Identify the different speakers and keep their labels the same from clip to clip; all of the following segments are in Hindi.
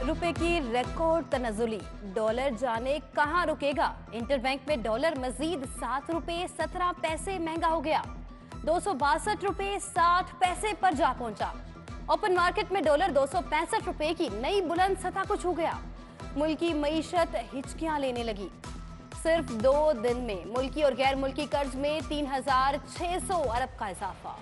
Speaker 1: रुपए की रिकॉर्ड तनज़ुली, डॉलर जाने कहां रुकेगा। इंटरबैंक में डॉलर मजीद 7 रुपए 17 पैसे महंगा हो गया, 262 रुपए 60 पैसे पर जा पहुंचा। ओपन मार्केट में डॉलर 265 रुपए की नई बुलंद सतह को छू गया। मुल्की मईशत हिचकियां लेने लगी। सिर्फ 2 दिन में मुल्की और गैर मुल्की कर्ज में 3600 अरब का इजाफा।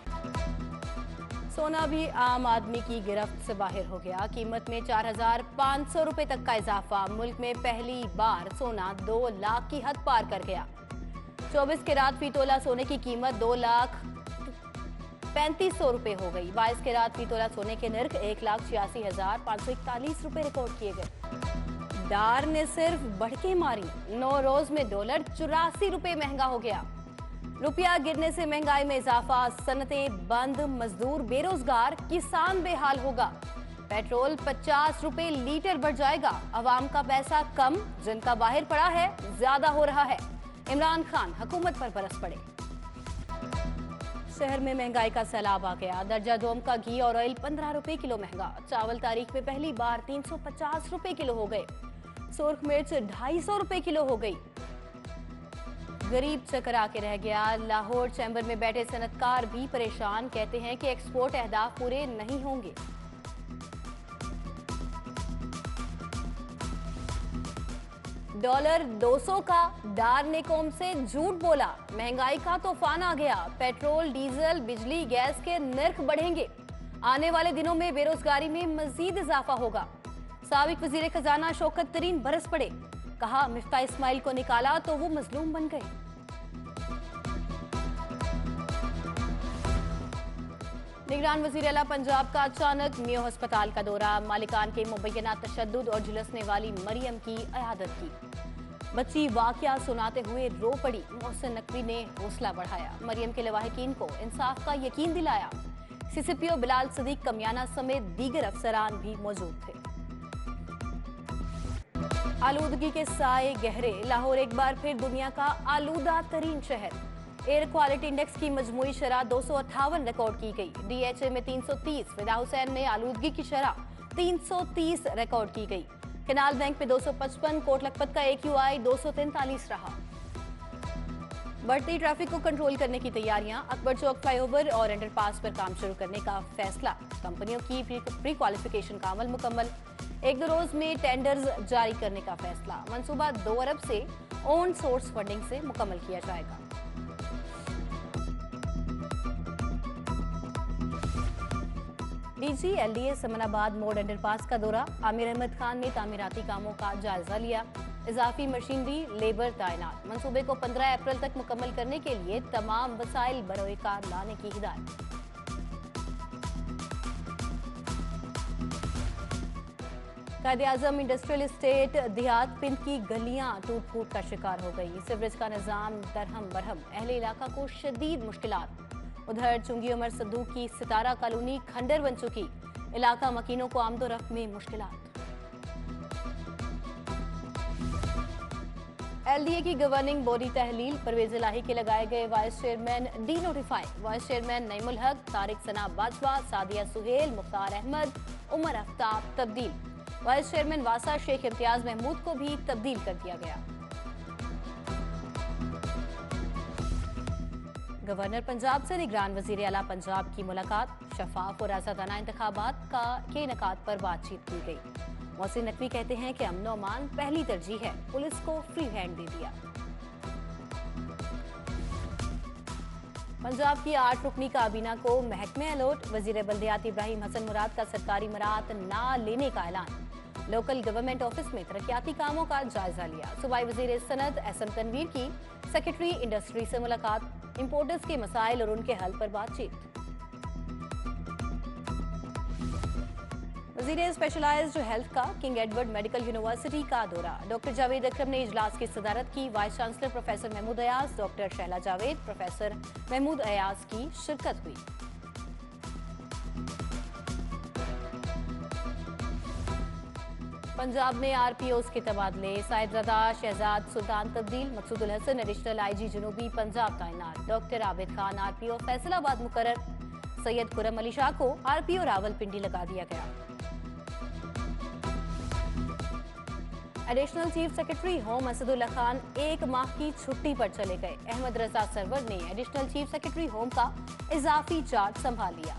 Speaker 1: सोना भी आम आदमी की गिरफ्त से बाहर हो गया। कीमत में 4500 रुपए तक का इजाफा। मुल्क में पहली बार सोना 2 लाख की हद पार कर गया। 24 कैरात फी तोला सोने की कीमत 2,35,000 रुपए हो गई। 22 कैरात फी तोला सोने के नर्ख 1,86,541 रुपए रिकॉर्ड किए गए। डार ने सिर्फ बढ़के मारी। 9 रोज में डॉलर 84 रुपए महंगा हो गया। रुपया गिरने से महंगाई में इजाफा। सनतें बंद, मजदूर बेरोजगार, किसान बेहाल होगा। पेट्रोल 50 रुपए लीटर बढ़ जाएगा। अवाम का पैसा कम, जिनका बाहर पड़ा है ज्यादा हो रहा है। इमरान खान हुकूमत पर बरस पड़े। शहर में महंगाई का सैलाब आ गया। दर्जा दोम का घी और ऑयल 15 रुपए किलो महंगा। चावल तारीख में पहली बार 350 रुपए किलो हो गए। सुर्ख मिर्च 250 रुपए किलो हो गई। गरीब चकरा के रह गया। लाहौर चैम्बर में बैठे सनतकार भी परेशान, कहते हैं कि एक्सपोर्ट अहदाफ पूरे नहीं होंगे। डॉलर 200 का, डार ने कौम से झूठ बोला। महंगाई का तूफान आ गया। पेट्रोल, डीजल, बिजली, गैस के नर्ख बढ़ेंगे। आने वाले दिनों में बेरोजगारी में मजीद इजाफा होगा। साबिक वजीर खजाना शौकत तरीन बरस पड़े। कहा मिफ्ता इस्माइल को निकाला तो वो मजलूम बन गए। निगरान वजीर आला पंजाब का अचानक मियो अस्पताल का दौरा। मालिकान के मुबैना तशद्दुद और झुलसने वाली मरियम की अयादत की। बच्ची वाकया सुनाते हुए रो पड़ी। मोहसिन नकवी ने हौसला बढ़ाया। मरियम के लवाहिकीन को इंसाफ का यकीन दिलाया। सीसीपीओ बिलाल सदीक कमियाना समेत दीगर अफसरान भी मौजूद थे। आलूदगी के साए गहरे। लाहौर एक बार फिर दुनिया का आलूदा तरीन शहर। एयर क्वालिटी इंडेक्स की मजमूई शरह 258 रिकॉर्ड की गई। डीएचए में 330, फिदा हुसैन में आलूदगी की शरह 330 रिकॉर्ड की गई। कैनाल बैंक में 255, कोट लखपत का AQI 243 रहा। बढ़ती ट्रैफिक को कंट्रोल करने की तैयारियां। अकबर चौक फ्लाईओवर और अंडरपास पर काम शुरू करने का फैसला। कंपनियों की प्री क्वालिफिकेशन का अमल मुकम्मल। 1-2 रोज में टेंडर्स जारी करने का फैसला। मंसूबा 2 अरब से ओन सोर्स फंडिंग से मुकम्मल किया जाएगा। डीजी LDA समनाबाद मोड़ अंडरपास का दौरा। आमिर अहमद खान ने तामीराती कामों का जायजा लिया। इजाफी मशीनरी, लेबर तैनात। मंसूबे को 15 अप्रैल तक मुकम्मल करने के लिए तमाम वसाइल बरोकार लाने की हिदायत। कायद-ए-आज़म इंडस्ट्रियल एस्टेट देहात पिंड की गलियां टूट फूट का शिकार हो गई। सीवरेज का निजाम दरहम बरहम। अहले इलाका को शदीद मुश्किलात। उधर चुंगी उमर सद्दू की सितारा कॉलोनी खंडर बन चुकी। इलाका मकीनों को आमदोरफ्त में मुश्किलात। LDA की गवर्निंग बॉडी तहलील। परवेज इलाही के लगाए गए vice chairman D notify. Vice chairman Naimul हक, तारिक सना बाजवा, सादिया सुहेल, मुख्तार अहमद, उमर आफ्ताब तब्दील। वाइस चेयरमैन वासा शेख इम्तियाज महमूद को भी तब्दील कर दिया गया। गवर्नर पंजाब से निगरान वजीर आला पंजाब की मुलाकात। शफाफ और आजादाना इंतखाबात के इनेकाद पर बातचीत की गई। मोहसिन नकवी कहते हैं कि अमन अमान पहली तरजीह है। पुलिस को फ्री हैंड दे दिया। पंजाब की 8 रुकनी काबीना को महकमे अलर्ट। वजीर बल्दियात इब्राहिम हसन मुराद का सरकारी मराहत ना लेने का ऐलान। लोकल गवर्नमेंट ऑफिस में तरक्याती कामों का जायजा लिया। सूबाई वजीर सनत SM तनवीर की सेक्रेटरी इंडस्ट्री से मुलाकात। इंपोर्टर्स के मसाइल और उनके हल पर बातचीत। वजीर स्पेशलाइज्ड हेल्थ का किंग एडवर्ड मेडिकल यूनिवर्सिटी का दौरा। डॉक्टर जावेद अकरम ने इजलास की सदारत की। Vice chancellor professor Mahmood Ayaz, doctor Shaila Javed, professor Mahmood Ayaz की शिरकत हुई। पंजाब में RPOs के तबादले। साहिबजादा शहजाद सुल्तान तब्दील। मकसूदुल हसन एडिशनल IG जनूबी पंजाब तैनात। डॉक्टर आबिद खान RPO फैसलाबाद मुकर्रर। सैयद खुरम अली शाह को RPO रावलपिंडी लगा दिया गया। Additional chief secretary home Asadullah Khan 1 माह की छुट्टी पर चले गए। अहमद रजा सरवर ने एडिशनल चीफ सेक्रेटरी होम का इजाफी चार्ज संभाल लिया।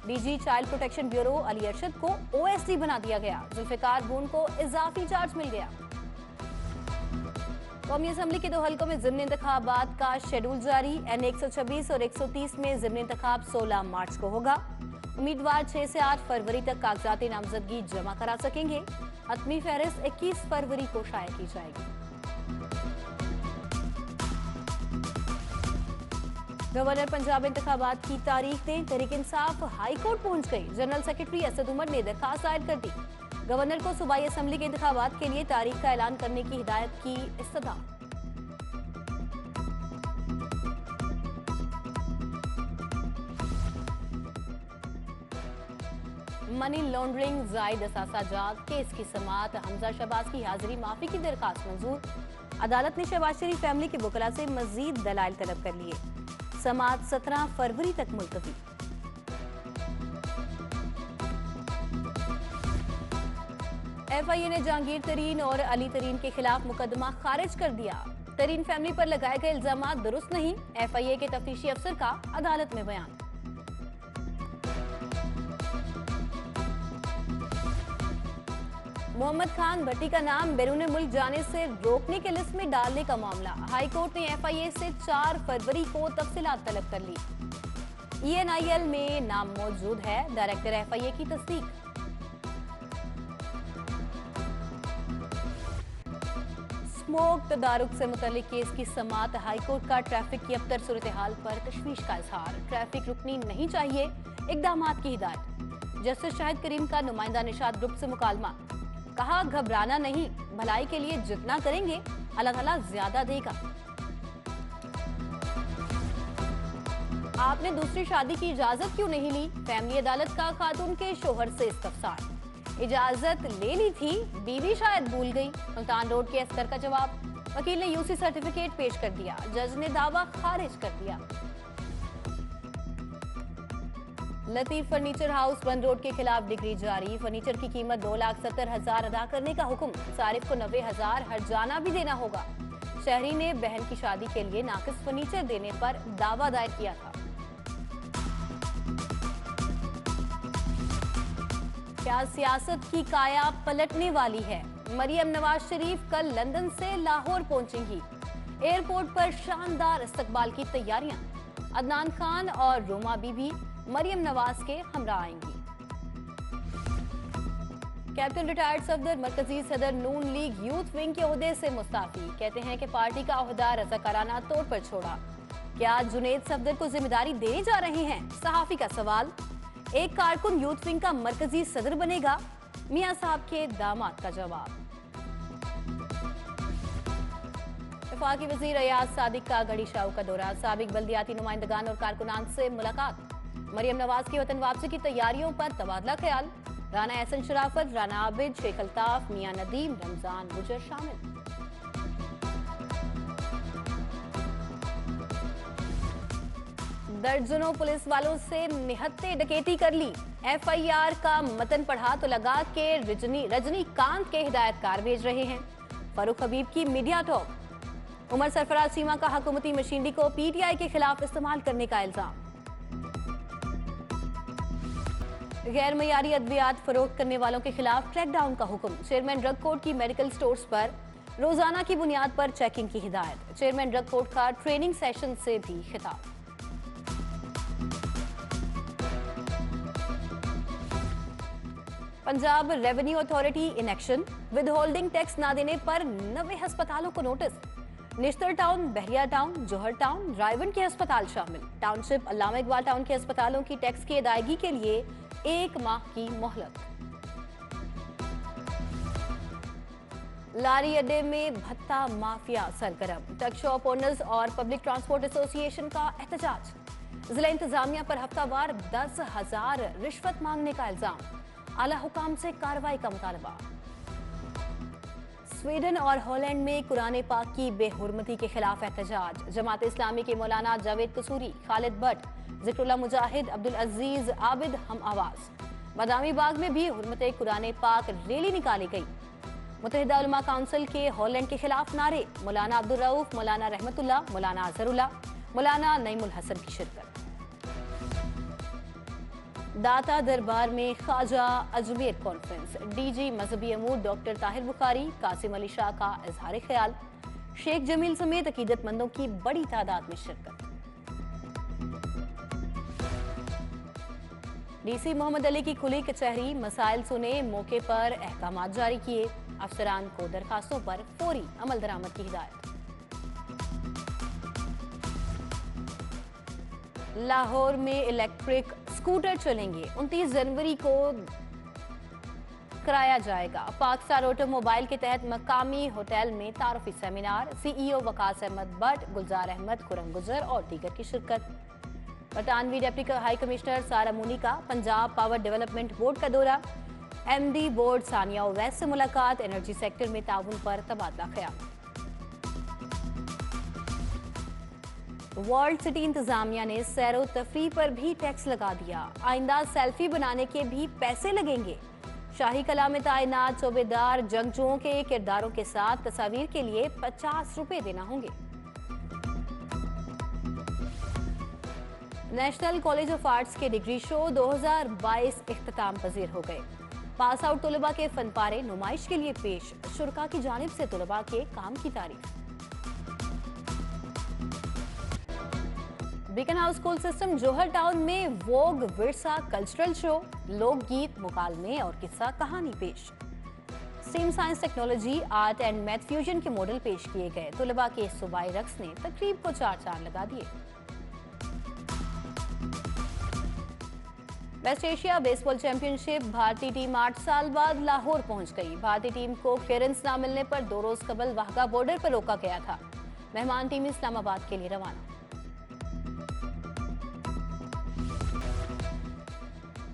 Speaker 1: DG child protection bureau Ali Arshad को ओएसडी बना दिया गया। जुल्फिकार बून को इजाफी चार्ज मिल गया। कौमी असेंबली के 2 हलकों में ज़िमनी इंतखाबात का शेड्यूल जारी। एन 126 और 130 में ज़िमनी इंतखाब 16 मार्च को होगा। उम्मीदवार 6 से 8 फरवरी तक कागजाती नामजदगी जमा करा सकेंगे। हतमी फहरिस्त 21 फरवरी को शाया की जाएगी। गवर्नर पंजाब इंतखाबात की तारीख दें। तहरीक इंसाफ हाई कोर्ट पहुंच गई। जनरल सेक्रेटरी असद उमर ने दरखास्त दायर कर दी। गवर्नर को सूबाई असेंबली के इंतखाबात के लिए तारीख का ऐलान करने की हिदायत की इस्तदा। मनी लॉन्ड्रिंग जायद असासा जात केस की समाअत। हमजा शहबाज की हाजिरी माफी की दरखास्त मंजूर। अदालत ने शहबाज शरीफ फैमिली के वकला से मजीद दलाइल तलब कर लिए। समाअत 17 फरवरी तक मुलतवी। एफआईए ने जहांगीर तरीन और अली तरीन के खिलाफ मुकदमा खारिज कर दिया। तरीन फैमिली पर लगाए गए इल्जामात दुरुस्त नहीं। एफआईए के तफ्तीशी अफसर का अदालत में बयान। मोहम्मद खान भट्टी का नाम बैरून मुल्क जाने से रोकने के लिस्ट में डालने का मामला। हाई कोर्ट ने एफआईए से 4 फरवरी को तफसीलात तलब कर ली। ईएनआईएल में नाम मौजूद है। डायरेक्टर एफआईए की तस्दीक। स्मोक तदारुक से मुतल्लिक केस की समाअत। हाईकोर्ट का ट्रैफिक की अबतर सूरत हाल पर तशवीश का इजहार। ट्रैफिक रुकनी नहीं चाहिए, इकदामात की हिदायत। जस्टिस शाहिद करीम का नुमाइंदा निशात ग्रुप से मुकालमा। कहा घबराना नहीं, भलाई के लिए जितना करेंगे अल्लाह ताला ज्यादा देगा। आपने दूसरी शादी की इजाजत क्यों नहीं ली? फैमिली अदालत का खातून के शोहर से इस्तफसार। इजाजत ले ली थी, बीवी शायद भूल गई। सुल्तान रोड के अस्कर का जवाब। वकील ने यूसी सर्टिफिकेट पेश कर दिया। जज ने दावा खारिज कर दिया। लतीफ फर्नीचर हाउस बंद रोड के खिलाफ डिग्री जारी। फर्नीचर की कीमत 2,70,000 अदा करने का हुक्म। सारिफ को 90,000 हर्जाना भी देना होगा। शहरी ने बहन की शादी के लिए नाकिस फर्नीचर देने पर दावा दायर किया था। क्या सियासत की काया पलटने वाली है? मरियम नवाज शरीफ कल लंदन से लाहौर पहुंचेंगी। एयरपोर्ट पर शानदार इस्तकबाल की तैयारियां। अदनान खान और रोमा बीबी मरियम नवाज के हमरा आएंगी। कैप्टन रिटायर्ड सफदर मरकजी सदर नून लीग यूथ विंग के ओहदे से मुस्ताफी। कहते हैं कि पार्टी का ओहदा रज़ाकाराना तौर पर छोड़ा। क्या जुनेद सफदर को जिम्मेदारी देने जा रहे हैं? सहाफी का सवाल। एक कारकुन यूथ विंग का मरकजी सदर बनेगा? मियां साहब के दामाद का जवाब। वफाकी वजीर अयाज सादिक का गढ़ी शाह का दौरा। साबिक बल्दियाती नुमाइंदगान और कारकुनान से मुलाकात। मरियम नवाज की वतन वापसी की तैयारियों पर तबादला ख्याल। राना एहसन शराफत, राना आबिद, शेख अल्ताफ, मियां नदीम, रमजान गुजर शामिल। दर्जनों पुलिस वालों से निहत्ते डकैती कर ली। एफआईआर का मतन पढ़ा तो लगा के रजनीकांत के हिदायतकार भेज रहे हैं। फारूक हबीब की मीडिया टॉक। उमर सरफराज सीमा का हुकूमती मशीनरी को पीटीआई के खिलाफ इस्तेमाल करने का इल्जाम। गैर मयारी अद्वियात फरोख्त करने वालों के खिलाफ क्रैकडाउन का हुक्म। चेयरमैन ड्रग कोर्ट की मेडिकल स्टोर्स पर रोजाना की बुनियाद पर चेकिंग की हिदायत। चेयरमैन ड्रग कोर्ट का ट्रेनिंग सेशन से भी खिताब। Punjab revenue authority in action. With holding tax न देने पर 90 अस्पतालों को नोटिस। निश्तर टाउन, बहरिया टाउन, जौहर टाउन, रायवन के अस्पताल शामिल। टाउनशिप, अल्लामा इकबाल टाउन के अस्पतालों की टैक्स की अदायगी के लिए 1 माह की मोहलत। लारी अड्डे में भत्ता माफिया सरगर्म। ट्रक शॉप ओनर्स और पब्लिक ट्रांसपोर्ट एसोसिएशन का एहतजाज। जिला इंतजामिया पर हफ्तावार 10,000 रिश्वत मांगने का इल्जाम। आला हुकाम से कार्रवाई का मुतालबा। स्वीडन और हॉलैंड में कुरान पाक की बेहुरमती के खिलाफ एहतजाज। जमात इस्लामी के मौलाना जावेद कसूरी, खालिद भट्ट, जिक्रुल्लाह मुजाहिद, अब्दुल अजीज आबिद हम आवाज। बादामी बाग में भी हुरमत कुरान पाक रैली निकाली गई। मुत्तहिदा उलमा काउंसिल के हॉलैंड के खिलाफ नारे, मौलाना अब्दुल रऊफ, मौलाना रहमतुल्लाह, मौलाना अजहरुल्लाह, मौलाना नईमुल हसन की शिरकत। दाता दरबार में ख्वाजा अजमेर कॉन्फ्रेंस, डीजी मजहबी अमूर डॉक्टर ताहिर बुखारी, कासिम अली शाह का इजहार ख्याल, शेख जमील समेत अकीदतमंदों की बड़ी तादाद में शिरकत। डीसी मोहम्मद अली की खुली कचहरी, मसाइल सुने, मौके पर अहकामात जारी किए, अफसरान को दरखास्तों पर फौरी अमल दरामद की हिदायत। लाहौर में इलेक्ट्रिक स्कूटर चलेंगे, 29 जनवरी को कराया जाएगा। पाकिस्तान ऑटोमोबाइल के तहत मकामी होटल में तारुफी सेमिनार, सीईओ वकास अहमद भट्ट, गुलजार अहमद, खुरम गुजर और दीगर की शिरकत। बरतानवी डिप्टी हाई कमिश्नर सारा मुनी का पंजाब पावर डेवलपमेंट बोर्ड का दौरा, एमडी बोर्ड सानिया ओवैस से मुलाकात, एनर्जी सेक्टर में ताउन पर तबादला ख्याल। वर्ल्ड सिटी इंतजामिया ने सैरो तफरी पर भी टैक्स लगा दिया, आइंदा सेल्फी बनाने के भी पैसे लगेंगे। शाही कला में तैनात सूबेदार जंगजुओं के किरदारों के साथ तस्वीर के लिए 50 रुपए देना होंगे। नेशनल कॉलेज ऑफ आर्ट्स के डिग्री शो 2022 इख्तिताम पजीर हो गए। पास आउट तलबा के फनपारे नुमाइश के लिए पेश, शुरका की जानिब से तलबा के काम की तारीफ। बीकन हाउस स्कूल सिस्टम जोहर टाउन में वोग विरसा कल्चरल शो, लोकगीत, मुकालमे और किस्सा कहानी पेश। Steam science technology, art and math fusion के मॉडल पेश किए गए। तलबा के सूबाई रक्स ने तकरीब को चार चांद लगा दिए। वेस्ट एशिया बेसबॉल चैंपियनशिप, भारतीय टीम 8 साल बाद लाहौर पहुंच गई। भारतीय टीम को क्लियरेंस न मिलने पर 2 रोज कबल वाहगा बॉर्डर पर रोका गया था। मेहमान टीम इस्लामाबाद के लिए रवाना।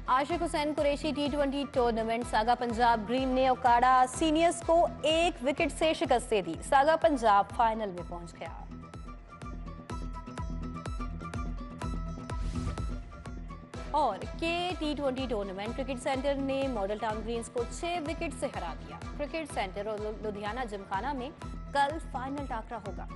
Speaker 1: Ashiq Hussain Qureshi T20 tournament, Saga Punjab green ने ओकाड़ा सीनियर्स को 1 विकेट से शिकस्त दे दी। सागा पंजाब फाइनल में पहुंच गया। और के T20 टूर्नामेंट, क्रिकेट सेंटर ने मॉडल टाउन ग्रीन्स को 6 विकेट से हरा दिया। क्रिकेट सेंटर और लुधियाना जिमखाना में कल फाइनल टाकरा होगा।